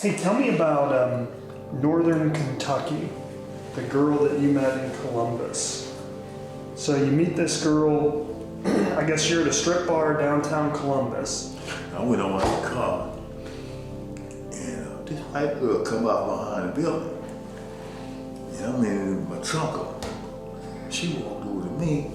Hey, tell me about Northern Kentucky, the girl that you met in Columbus. So you meet this girl, I guess you're at a strip bar downtown Columbus. I went on my car, and this white girl come out behind the building. And I'm in my trunk. She walked over to me,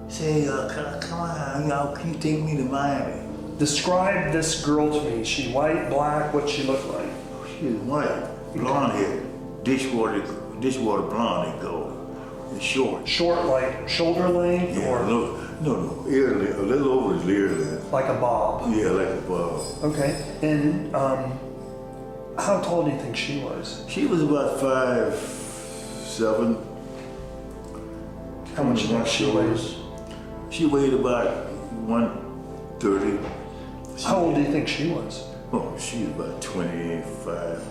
say, come on, y'all, can you take me to Miami? Describe this girl to me. She white, black, what she look like? She was white, blonde hair, dishwater blonde, they call it. It's short. Short, like shoulder length, Yeah, or no, ear length, a little over his ear length. like a bob? Yeah, like a bob. Okay, and how tall do you think she was? She was about 5'7". How much do you think she weighs? She weighed about 130. How old do you think she was? Oh, she was about 25.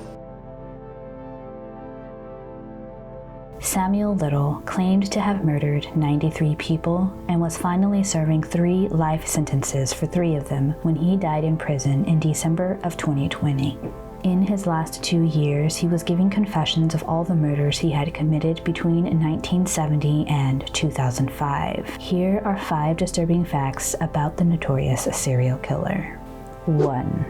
Samuel Little claimed to have murdered 93 people and was finally serving 3 life sentences for 3 of them when he died in prison in December of 2020. In his last 2 years, he was giving confessions of all the murders he had committed between 1970 and 2005. Here are 5 disturbing facts about the notorious serial killer. 1.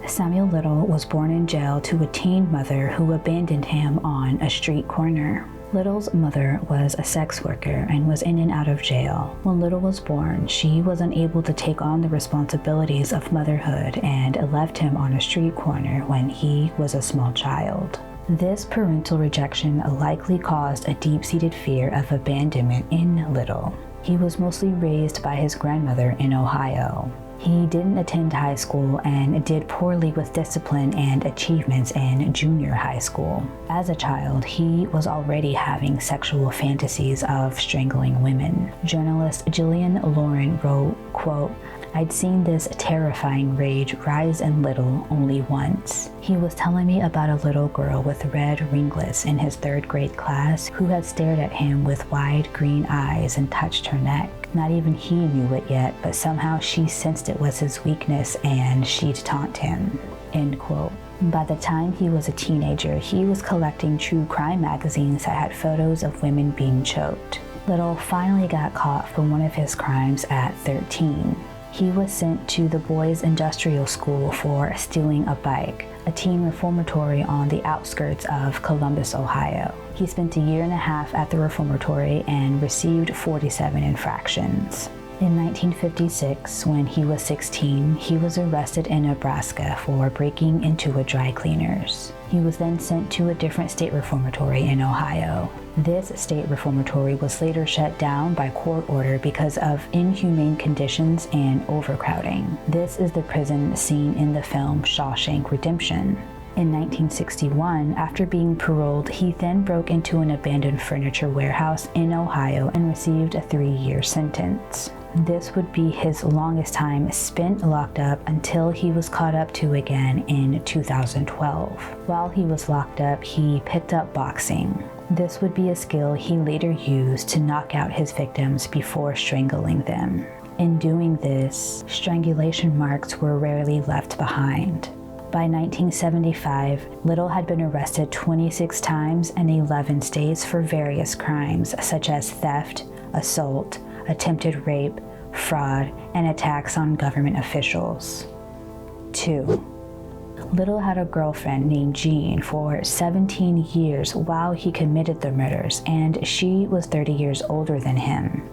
Samuel Little was born in jail to a teen mother who abandoned him on a street corner. Little's mother was a sex worker and was in and out of jail. When Little was born, she was unable to take on the responsibilities of motherhood and left him on a street corner when he was a small child. This parental rejection likely caused a deep-seated fear of abandonment in Little. He was mostly raised by his grandmother in Ohio. He didn't attend high school and did poorly with discipline and achievements in junior high school. As a child, he was already having sexual fantasies of strangling women. Journalist Jillian Lauren wrote, quote, "I'd seen this terrifying rage rise in Little only once. He was telling me about a little girl with red ringlets in his 3rd grade class who had stared at him with wide green eyes and touched her neck. Not even he knew it yet, but somehow she sensed it was his weakness and she'd taunt him." End quote. By the time he was a teenager, he was collecting true crime magazines that had photos of women being choked. Little finally got caught for one of his crimes at 13. He was sent to the Boys Industrial School for stealing a bike, a teen reformatory on the outskirts of Columbus, Ohio. He spent a year and a half at the reformatory and received 47 infractions. In 1956, when he was 16, he was arrested in Nebraska for breaking into a dry cleaner's. He was then sent to a different state reformatory in Ohio. This state reformatory was later shut down by court order because of inhumane conditions and overcrowding. This is the prison seen in the film Shawshank Redemption. In 1961, after being paroled, he then broke into an abandoned furniture warehouse in Ohio and received a 3-year sentence. This would be his longest time spent locked up until he was caught up to again in 2012. While he was locked up, he picked up boxing. This would be a skill he later used to knock out his victims before strangling them. In doing this, strangulation marks were rarely left behind. By 1975, Little had been arrested 26 times in 11 states for various crimes such as theft, assault, attempted rape, fraud, and attacks on government officials. 2. Little had a girlfriend named Jean for 17 years while he committed the murders, and she was 30 years older than him.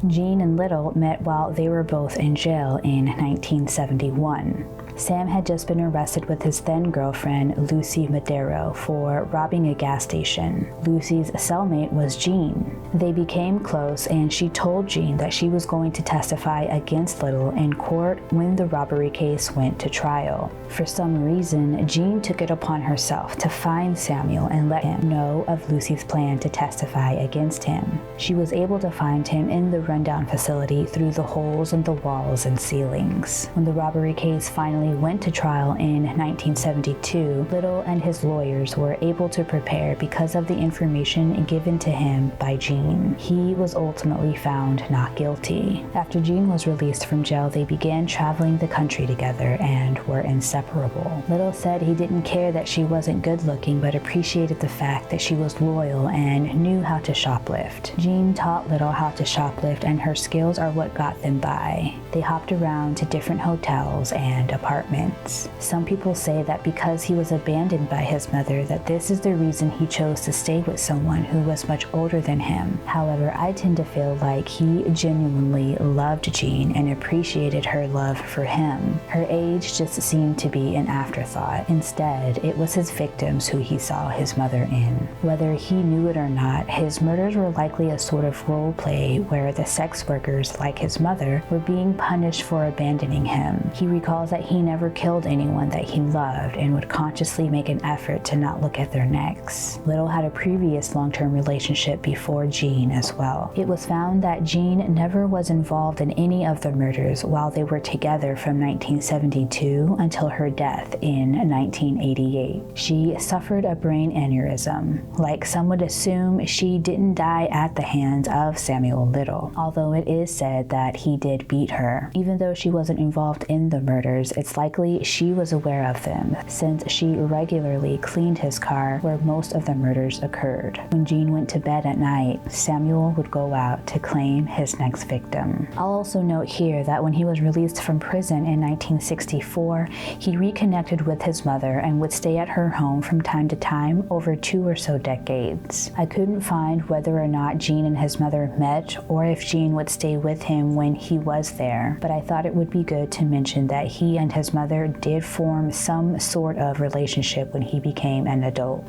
Jean and Little met while they were both in jail in 1971. Sam had just been arrested with his then-girlfriend, Lucy Madero, for robbing a gas station. Lucy's cellmate was Jean. They became close, and she told Jean that she was going to testify against Little in court when the robbery case went to trial. For some reason, Jean took it upon herself to find Samuel and let him know of Lucy's plan to testify against him. She was able to find him in the rundown facility through the holes in the walls and ceilings. When the robbery case finally finally went to trial in 1972, Little and his lawyers were able to prepare because of the information given to him by Jean. He was ultimately found not guilty. After Jean was released from jail, they began traveling the country together and were inseparable. Little said he didn't care that she wasn't good looking, but appreciated the fact that she was loyal and knew how to shoplift. Jean taught Little how to shoplift, and her skills are what got them by. They hopped around to different hotels and apartments. Some people say that because he was abandoned by his mother, that this is the reason he chose to stay with someone who was much older than him. However, I tend to feel like he genuinely loved Jean and appreciated her love for him. Her age just seemed to be an afterthought. Instead, it was his victims who he saw his mother in. Whether he knew it or not, his murders were likely a sort of role play where the sex workers, like his mother, were being punished for abandoning him. He recalls that he never killed anyone that he loved and would consciously make an effort to not look at their necks. Little had a previous long-term relationship before Jean as well. It was found that Jean never was involved in any of the murders while they were together from 1972 until her death in 1988. She suffered a brain aneurysm. Like some would assume, she didn't die at the hands of Samuel Little, although it is said that he did beat her. Even though she wasn't involved in the murders, it's likely she was aware of them, since she regularly cleaned his car where most of the murders occurred. When Jean went to bed at night, Samuel would go out to claim his next victim. I'll also note here that when he was released from prison in 1964, he reconnected with his mother and would stay at her home from time to time over 2 or so decades. I couldn't find whether or not Jean and his mother met or if Jean would stay with him when he was there, but I thought it would be good to mention that he and his mother did form some sort of relationship when he became an adult.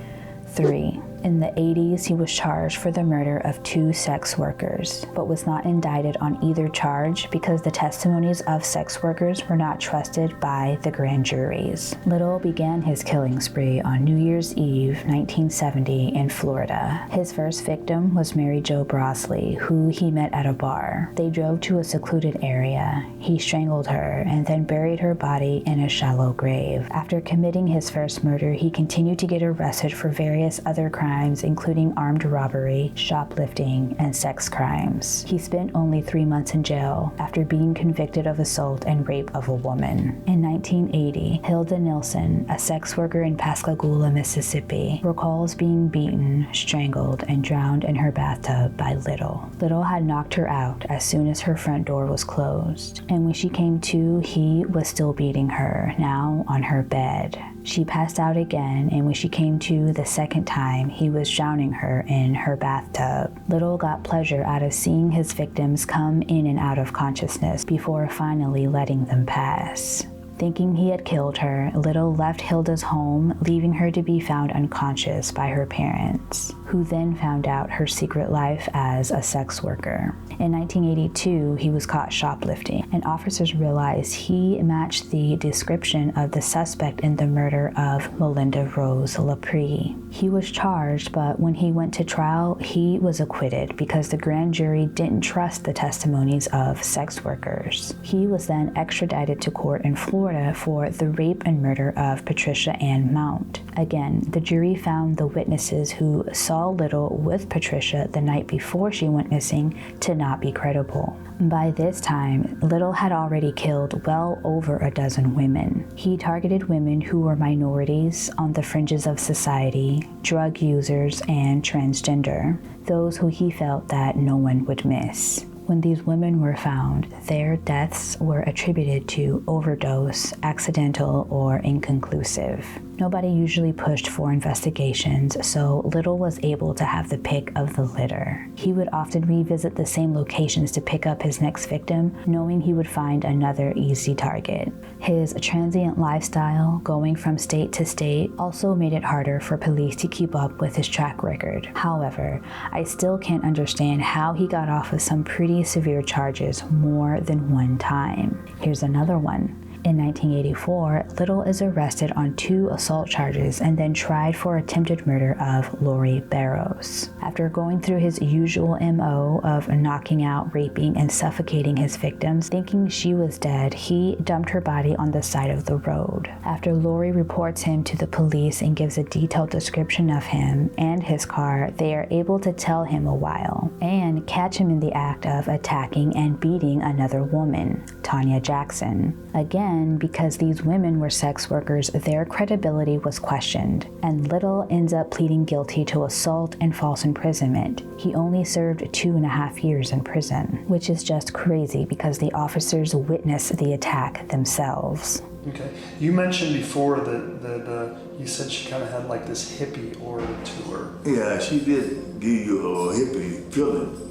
3. In the 80s, he was charged for the murder of 2 sex workers, but was not indicted on either charge because the testimonies of sex workers were not trusted by the grand juries. Little began his killing spree on New Year's Eve, 1970 in Florida. His first victim was Mary Jo Brosley, who he met at a bar. They drove to a secluded area. He strangled her and then buried her body in a shallow grave. After committing his first murder, he continued to get arrested for various other crimes, including armed robbery, shoplifting, and sex crimes. He spent only 3 months in jail after being convicted of assault and rape of a woman. In 1980, Hilda Nilsson, a sex worker in Pascagoula, Mississippi, recalls being beaten, strangled, and drowned in her bathtub by Little. Little had knocked her out as soon as her front door was closed, and when she came to, he was still beating her, now on her bed. She passed out again, and when she came to the second time, he was drowning her in her bathtub. Little got pleasure out of seeing his victims come in and out of consciousness before finally letting them pass. Thinking he had killed her, Little left Hilda's home, leaving her to be found unconscious by her parents, who then found out her secret life as a sex worker. In 1982, he was caught shoplifting, and officers realized he matched the description of the suspect in the murder of Melinda Rose Lapre. He was charged, but when he went to trial, he was acquitted because the grand jury didn't trust the testimonies of sex workers. He was then extradited to court in Florida for the rape and murder of Patricia Ann Mount. Again, the jury found the witnesses who saw Little with Patricia the night before she went missing to not be credible. By this time, Little had already killed well over a dozen women. He targeted women who were minorities, on the fringes of society, drug users, and transgender, those who he felt that no one would miss. When these women were found, their deaths were attributed to overdose, accidental, or inconclusive. Nobody usually pushed for investigations, so Little was able to have the pick of the litter. He would often revisit the same locations to pick up his next victim, knowing he would find another easy target. His transient lifestyle, going from state to state, also made it harder for police to keep up with his track record. However, I still can't understand how he got off of some pretty severe charges more than one time. Here's another one. In 1984, Little is arrested on 2 assault charges and then tried for attempted murder of Lori Barrows. After going through his usual MO of knocking out, raping, and suffocating his victims, thinking she was dead, he dumped her body on the side of the road. After Lori reports him to the police and gives a detailed description of him and his car, they are able to tell him a while and catch him in the act of attacking and beating another woman, Tanya Jackson. Again, because these women were sex workers, their credibility was questioned, and Little ends up pleading guilty to assault and false imprisonment. He only served 2.5 years in prison, which is just crazy because the officers witnessed the attack themselves. Okay. You mentioned before that you said she kind of had like this hippie aura to her. Yeah, she did give you a hippie feeling.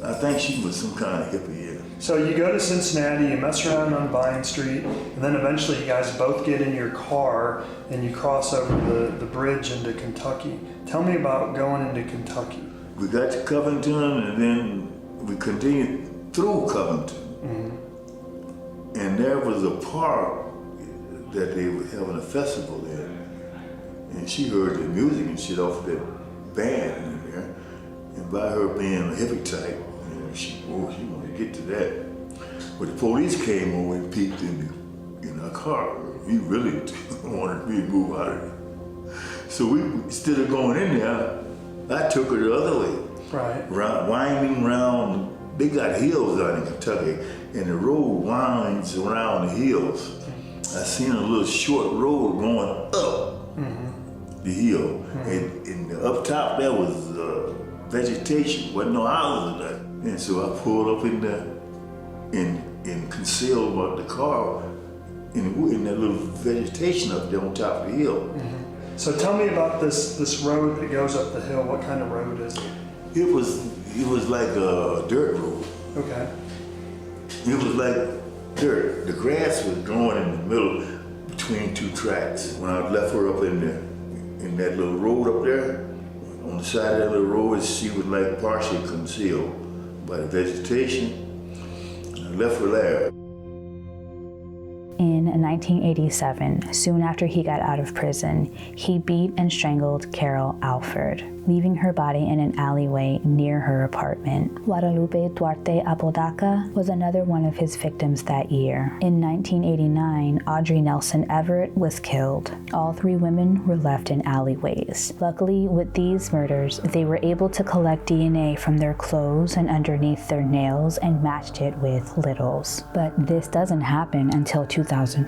I think she was some kind of hippie, yeah. So you go to Cincinnati, you mess around on Vine Street, and then eventually you guys both get in your car and you cross over the bridge into Kentucky. Tell me about going into Kentucky. We got to Covington and then we continued through Covington. Mm-hmm. And there was a park that they were having a festival there. And she heard the music and shit off that band in there. And by her being a hippie type, she wanted to get to that. But the police came over and peeked in our car. He really wanted me to move out of there. So we, instead of going in there, I took her the other way. Right. Winding around, they got hills out in Kentucky, and the road winds around the hills. I seen a little short road going up the hill, and up top there was vegetation, wasn't no houses there. And so I pulled up in there and concealed about the car in that little vegetation up there on top of the hill. Mm-hmm. So tell me about this road that goes up the hill. What kind of road is it? It was like a dirt road. Okay. It was like dirt. The grass was growing in the middle between 2 tracks. When I left her up in that little road up there, on the side of that little road, she was like partially concealed by the vegetation. I left her there. In 1987, soon after he got out of prison, he beat and strangled Carol Alford, leaving her body in an alleyway near her apartment. Guadalupe Duarte Apodaca was another one of his victims that year. In 1989, Audrey Nelson Everett was killed. All 3 women were left in alleyways. Luckily, with these murders, they were able to collect DNA from their clothes and underneath their nails and matched it with Little's. But this doesn't happen until 2012.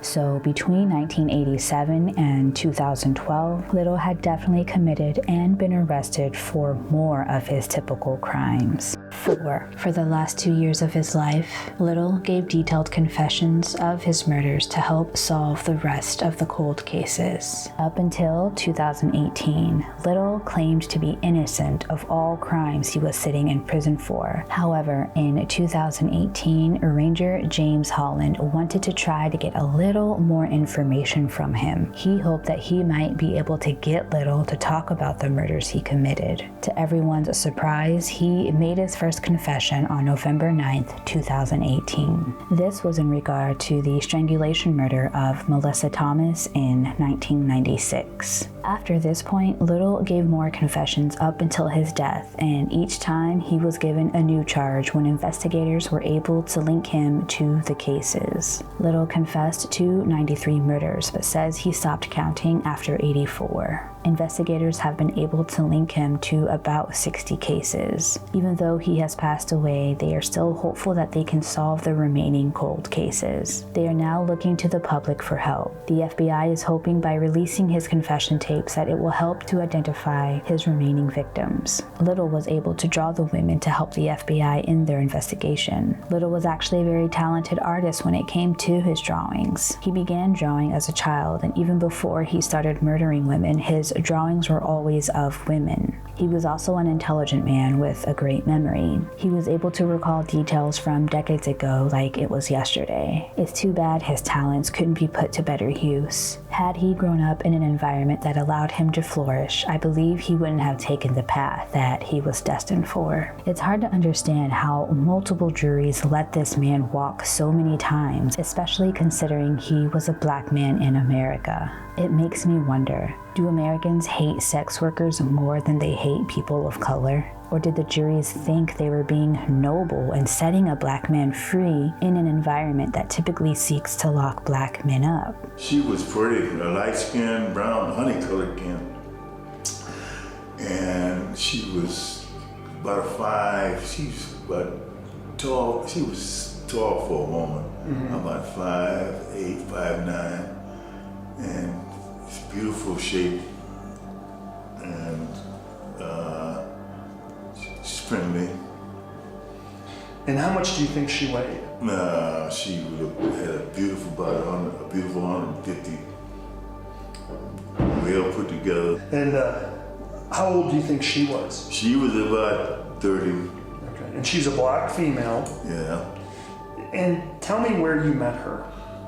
So between 1987 and 2012, Little had definitely committed and been arrested for more of his typical crimes. 4. For the last 2 years of his life, Little gave detailed confessions of his murders to help solve the rest of the cold cases. Up until 2018, Little claimed to be innocent of all crimes he was sitting in prison for. However, in 2018, Ranger James Holland wanted to try to get a little more information from him. He hoped that he might be able to get Little to talk about the murders he committed. To everyone's surprise, he made his first confession on November 9th, 2018. This was in regard to the strangulation murder of Melissa Thomas in 1996. After this point, Little gave more confessions up until his death, and each time he was given a new charge when investigators were able to link him to the cases. Little confessed to 93 murders, but says he stopped counting after 84. Investigators have been able to link him to about 60 cases. Even though he has passed away, they are still hopeful that they can solve the remaining cold cases. They are now looking to the public for help. The FBI is hoping by releasing his confession tapes that it will help to identify his remaining victims. Little was able to draw the women to help the FBI in their investigation. Little was actually a very talented artist when it came to his drawings. He began drawing as a child, and even before he started murdering women, his drawings were always of women. He was also an intelligent man with a great memory. He was able to recall details from decades ago like it was yesterday. It's too bad his talents couldn't be put to better use. Had he grown up in an environment that allowed him to flourish, I believe he wouldn't have taken the path that he was destined for. It's hard to understand how multiple juries let this man walk so many times, especially considering he was a black man in America. It makes me wonder, do Americans hate sex workers more than they hate people of color? Or did the juries think they were being noble and setting a black man free in an environment that typically seeks to lock black men up? She was pretty, a light-skinned, brown, honey-colored skin. And she was about she was tall for a woman, about 5'8", 5'9", and it's beautiful shape, and she's friendly. And how much do you think she weighed? She had a beautiful body, a beautiful 150, well put together. And how old do you think she was? She was about 30. Okay. And she's a black female. Yeah. And tell me where you met her.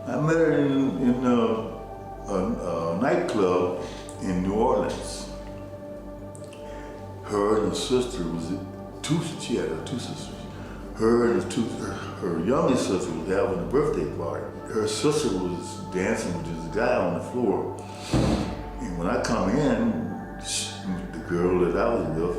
I met her in a nightclub in New Orleans. Her and her sister she had two sisters. Her and her youngest sister was having a birthday party. Her sister was dancing with this guy on the floor. And when I come in, the girl that I was with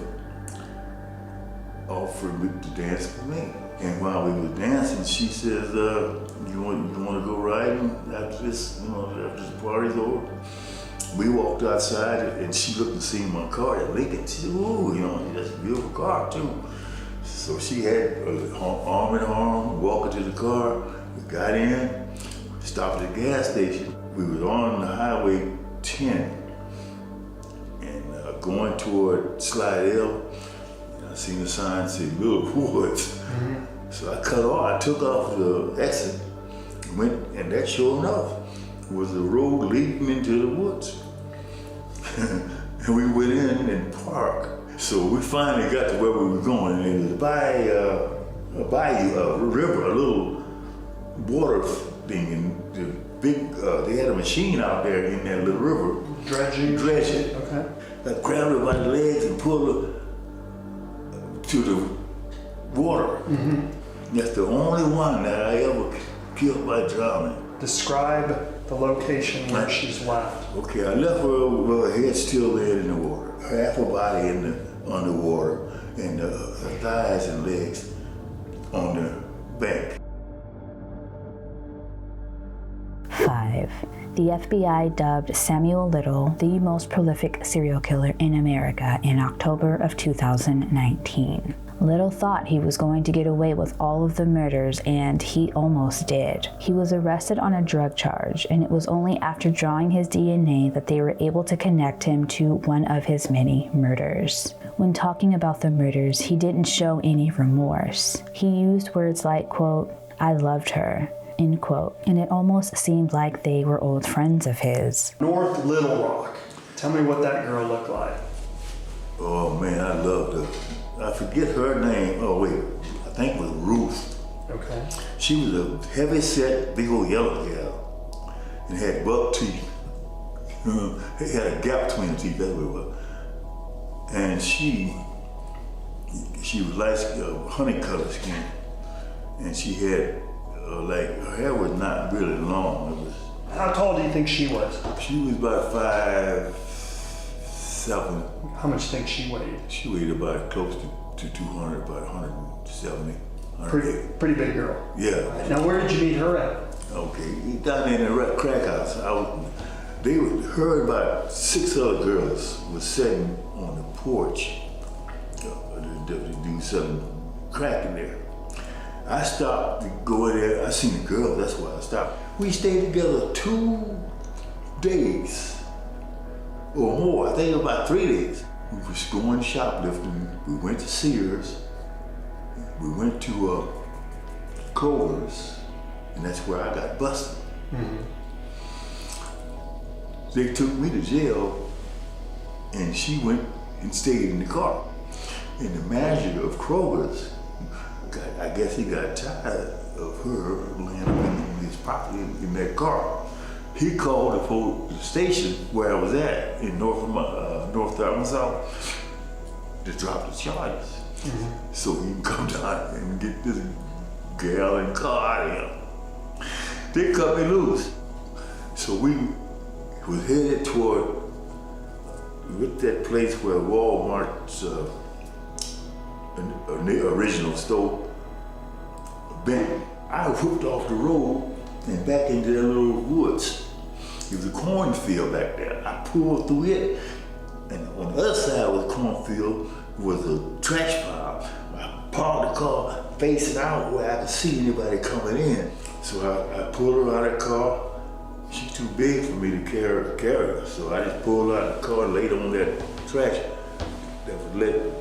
offered me to dance with me. And while we were dancing, she says, you want to go riding after this, after this party's over? We walked outside and she looked and seen my car at Lincoln. She said, ooh, that's a beautiful car too. So she had arm in arm, walking to the car. We got in, stopped at the gas station. We was on the Highway 10 and going toward Slidell. I seen the sign say Little Woods. So I took off the exit, went, and that sure enough was the road leading into the woods. And we went in and parked. So we finally got to where we were going, and it was by a river, a little water thing, and the big, they had a machine out there in that little river. Dredging? Okay. I grabbed her by the legs and pulled her to the water. That's the only one that I ever killed by drowning. Describe the location where she's left. Okay, I left her with her head still there in the water, half her body in the underwater, and her thighs and legs on the bank. 5. The FBI dubbed Samuel Little the most prolific serial killer in America in October of 2019. Little thought he was going to get away with all of the murders, and he almost did. He was arrested on a drug charge, and it was only after drawing his DNA that they were able to connect him to one of his many murders. When talking about the murders, he didn't show any remorse. He used words like, quote, "I loved her," end quote, and it almost seemed like they were old friends of his. North Little Rock. Tell me what that girl looked like. Oh man, I loved her. I forget her name. Oh wait, I think it was Ruth. Okay. She was a heavy-set, big old yellow gal, and had buck teeth. It had a gap between the teeth. That's what it was. And she was like honey-colored skin, and she had her hair was not really long. How tall do you think she was? She was about 5'7". How much do you think she weighed? She weighed about close to 200, about 170. Pretty big girl. Yeah. Now, where did you meet her at? Okay, down in the crack house. Her and about 6 other girls was sitting on the porch. The dude selling crack in there. I stopped to go in there. I seen the girl. That's why I stopped. We stayed together 2 days. Or more, I think about 3 days. We was going shoplifting. We went to Sears. We went to Kroger's, and that's where I got busted. They took me to jail, and she went and stayed in the car. And the manager of Kroger's, I guess he got tired of her laying up in his property in that car. He called the station where I was at in North Arkansas to drop the charges. So he can come down and get this gal and car out of him. they cut me loose. So we was headed toward with that place where Walmart's original store been. I whooped off the road and back into that little woods. It was a cornfield back there. I pulled through it, and on the other side of the cornfield was a trash pile. I parked the car facing out where I could see anybody coming in. So I pulled her out of the car. She's too big for me to carry her. So I just pulled her out of the car and laid on that trash that was lit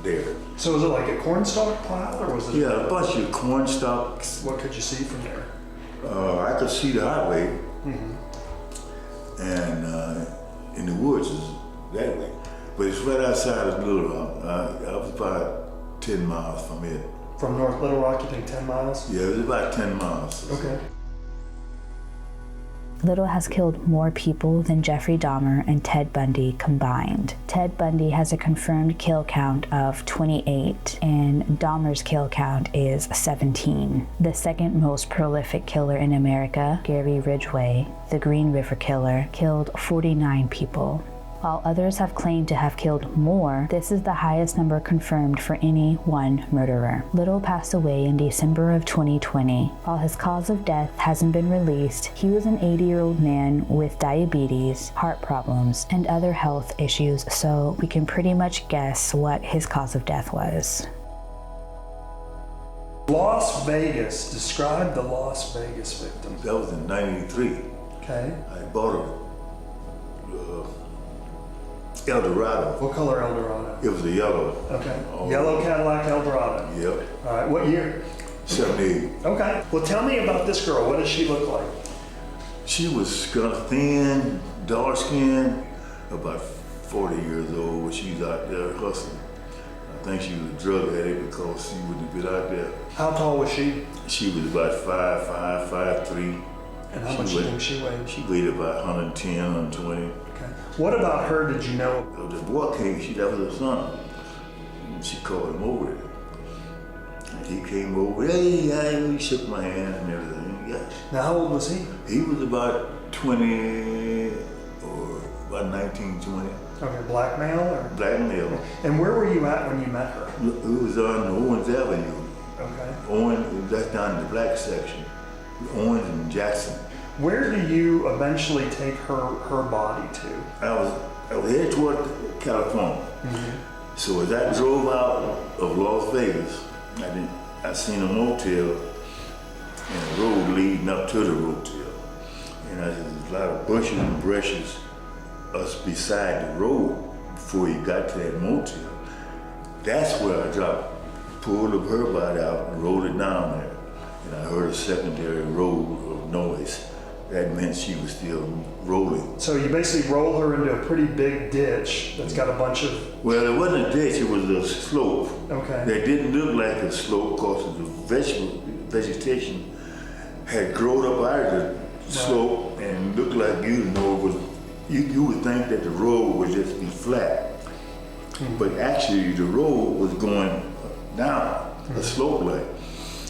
there. So was it like a cornstalk pile, or was it? Yeah, a bunch of corn stalks. What could you see from there? I could see the highway, and in the woods is that way. But it's right outside of Little Rock. I was about 10 miles from it. From North Little Rock, you think 10 miles? Yeah, it was about 10 miles. Okay. Little has killed more people than Jeffrey Dahmer and Ted Bundy combined. Ted Bundy has a confirmed kill count of 28, and Dahmer's kill count is 17. The second most prolific killer in America, Gary Ridgway, the Green River Killer, killed 49 people. While others have claimed to have killed more, this is the highest number confirmed for any one murderer. Little passed away in December of 2020. While his cause of death hasn't been released, he was an 80-year-old man with diabetes, heart problems, and other health issues, so we can pretty much guess what his cause of death was. Las Vegas. Describe the Las Vegas victim. That was in '93. Okay. I bought a Eldorado. What color Eldorado? It was a yellow. Okay. Oh. Yellow Cadillac Eldorado. Yep. All right. What year? 78. Okay. Well, tell me about this girl. What does she look like? She was kind of thin, dark skinned, about 40 years old when she was out there hustling. I think she was a drug addict because she wouldn't have been out there. How tall was she? She was about 5'5", 5'3". And how much do you think she weighed? She weighed about 110, 120. Okay. What about her did you know? The boy came, that was her son. And she called him over there. And he came over, hey, he shook my hand and everything. Yeah. Now, how old was he? He was about 20 or about 19, 20. Okay, black male or? Black male. And where were you at when you met her? It was on Owens Avenue. Okay. Owens, that's down in the black section. Owens and Jackson. Where do you eventually take her body to? I was headed toward California. So as I drove out of Las Vegas, I seen a motel and a road leading up to the motel. And there's a lot of bushes and brushes us beside the road before you got to that motel. That's where I pulled up her body out and rolled it down there. And I heard a secondary roll of noise. That meant she was still rolling. So you basically roll her into a pretty big ditch that's got a bunch of... Well, it wasn't a ditch, it was a slope. Okay. That didn't look like a slope because the vegetation had grown up out of the slope and looked like you would think that the road would just be flat. But actually the road was going down, a slope like.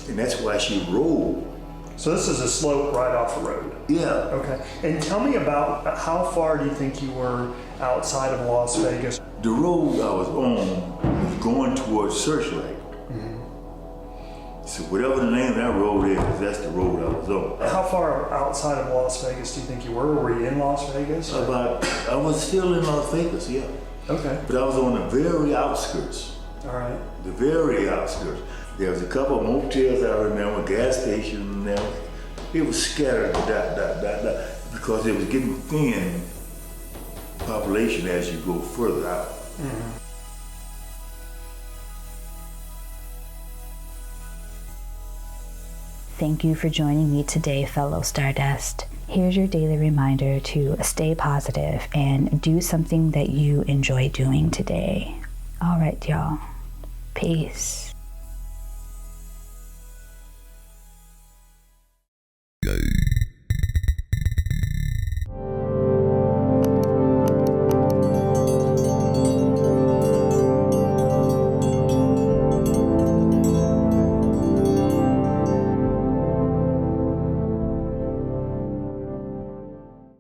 And that's why she rolled. So this is a slope right off the road? Yeah. Okay. And tell me about how far do you think you were outside of Las Vegas? The road I was on was going towards Searchlight. So whatever the name of that road is, that's the road I was on. How far outside of Las Vegas do you think you were? Were you in Las Vegas? I was still in Las Vegas, yeah. Okay. But I was on the very outskirts. All right. The very outskirts. There was a couple of motels I remember, gas stations, and it was scattered, because it was getting thin population as you go further out. Thank you for joining me today, fellow Stardust. Here's your daily reminder to stay positive and do something that you enjoy doing today. All right, y'all. Peace.